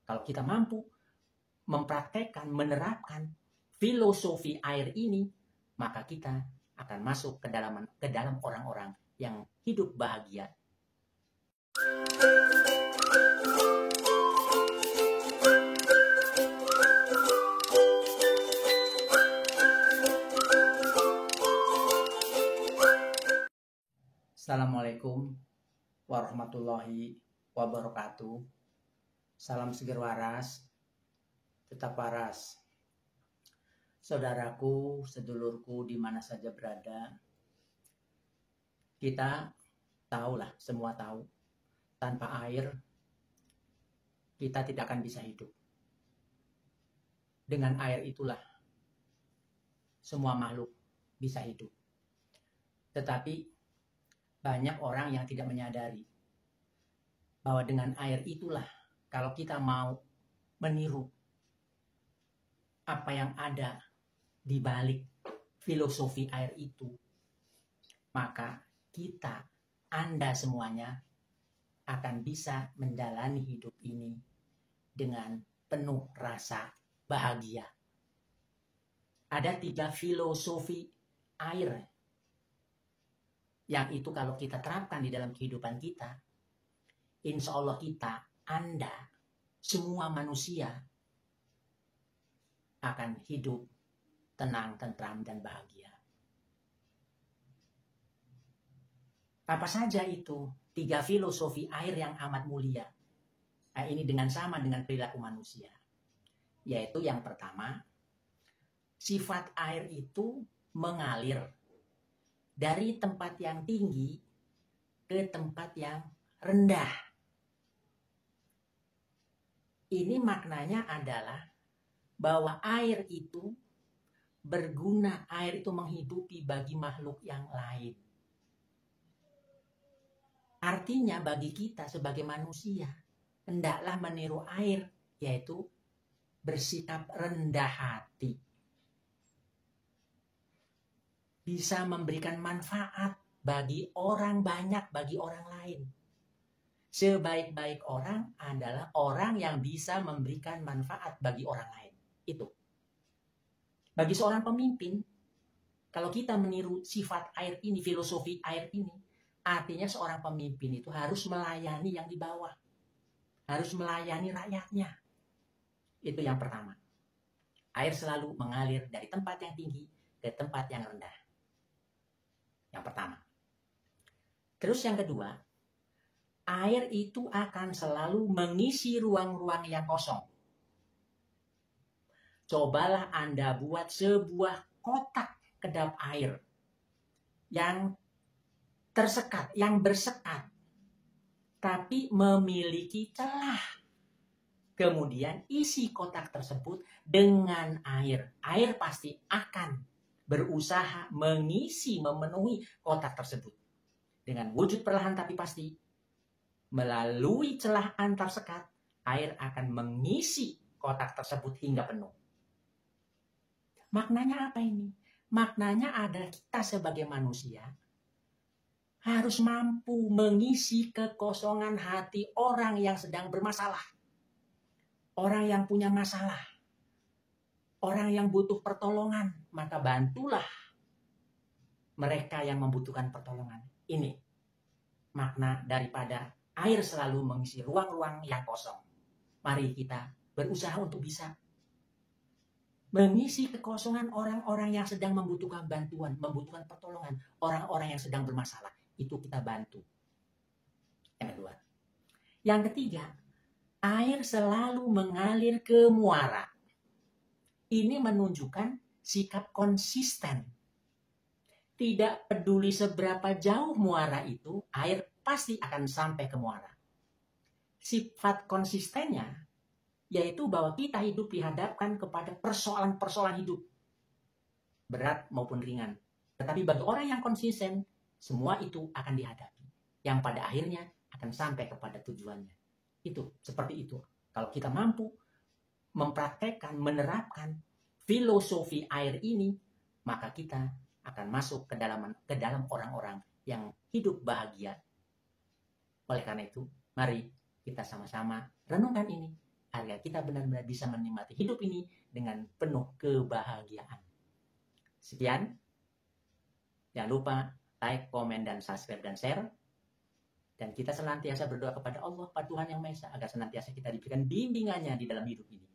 Kalau kita mampu mempraktekkan, menerapkan filosofi air ini, maka kita akan masuk ke dalam orang-orang yang hidup bahagia. Assalamualaikum warahmatullahi wabarakatuh. Salam seger waras, tetap waras. Saudaraku, sedulurku di mana saja berada, kita tahulah, semua tahu, tanpa air kita tidak akan bisa hidup. Dengan air itulah semua makhluk bisa hidup. Tetapi banyak orang yang tidak menyadari bahwa dengan air itulah, kalau kita mau meniru apa yang ada di balik filosofi air itu, maka kita, Anda semuanya akan bisa menjalani hidup ini dengan penuh rasa bahagia. Ada 3 filosofi air yang itu kalau kita terapkan di dalam kehidupan kita, insya Allah kita, Anda, semua manusia akan hidup tenang, tentram, dan bahagia. Apa saja itu 3 filosofi air yang amat mulia? Nah, ini sama dengan perilaku manusia. Yaitu yang pertama, sifat air itu mengalir dari tempat yang tinggi ke tempat yang rendah. Ini maknanya adalah bahwa air itu berguna, air itu menghidupi bagi makhluk yang lain. Artinya bagi kita sebagai manusia, hendaklah meniru air, yaitu bersikap rendah hati. Bisa memberikan manfaat bagi orang banyak, bagi orang lain. Sebaik-baik orang adalah orang yang bisa memberikan manfaat bagi orang lain. Itu. Bagi seorang pemimpin, kalau kita meniru sifat air ini, filosofi air ini, artinya seorang pemimpin itu harus melayani yang di bawah. Harus melayani rakyatnya. Itu yang pertama. Air selalu mengalir dari tempat yang tinggi ke tempat yang rendah. Yang pertama. Terus yang kedua, air itu akan selalu mengisi ruang-ruang yang kosong. Cobalah Anda buat sebuah kotak kedap air yang tersekat, yang bersekat, tapi memiliki celah. Kemudian isi kotak tersebut dengan air. Air pasti akan berusaha mengisi, memenuhi kotak tersebut. Dengan wujud perlahan tapi pasti, melalui celah antar sekat, air akan mengisi kotak tersebut hingga penuh. Maknanya apa ini? Maknanya ada kita sebagai manusia harus mampu mengisi kekosongan hati orang yang sedang bermasalah. Orang yang punya masalah. Orang yang butuh pertolongan, maka bantulah mereka yang membutuhkan pertolongan. Ini makna daripada air selalu mengisi ruang-ruang yang kosong. Mari kita berusaha untuk bisa mengisi kekosongan orang-orang yang sedang membutuhkan bantuan, membutuhkan pertolongan, orang-orang yang sedang bermasalah. Itu kita bantu. Yang kedua. Yang ketiga, air selalu mengalir ke muara. Ini menunjukkan sikap konsisten. Tidak peduli seberapa jauh muara itu, air pasti akan sampai ke muara. Sifat konsistennya yaitu bahwa kita hidup dihadapkan kepada persoalan-persoalan hidup. Berat maupun ringan. Tetapi bagi orang yang konsisten, semua itu akan dihadapi. Yang pada akhirnya akan sampai kepada tujuannya. Itu, seperti itu. Kalau kita mampu mempraktekkan, menerapkan filosofi air ini, maka kita akan masuk ke dalam orang-orang yang hidup bahagia. Oleh karena itu, mari kita sama-sama renungkan ini. berharga. Kita benar-benar bisa menikmati hidup ini dengan penuh kebahagiaan. Sekian. Jangan lupa like, komen, dan subscribe, dan share. Dan kita senantiasa berdoa kepada Allah, Pak Tuhan Yang Maha Esa, agar senantiasa kita diberikan bimbingannya di dalam hidup ini.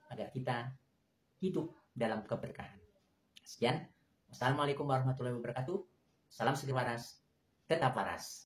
Agar kita hidup dalam keberkahan. Sekian. Wassalamualaikum warahmatullahi wabarakatuh. Salam segi waras. Tetap waras.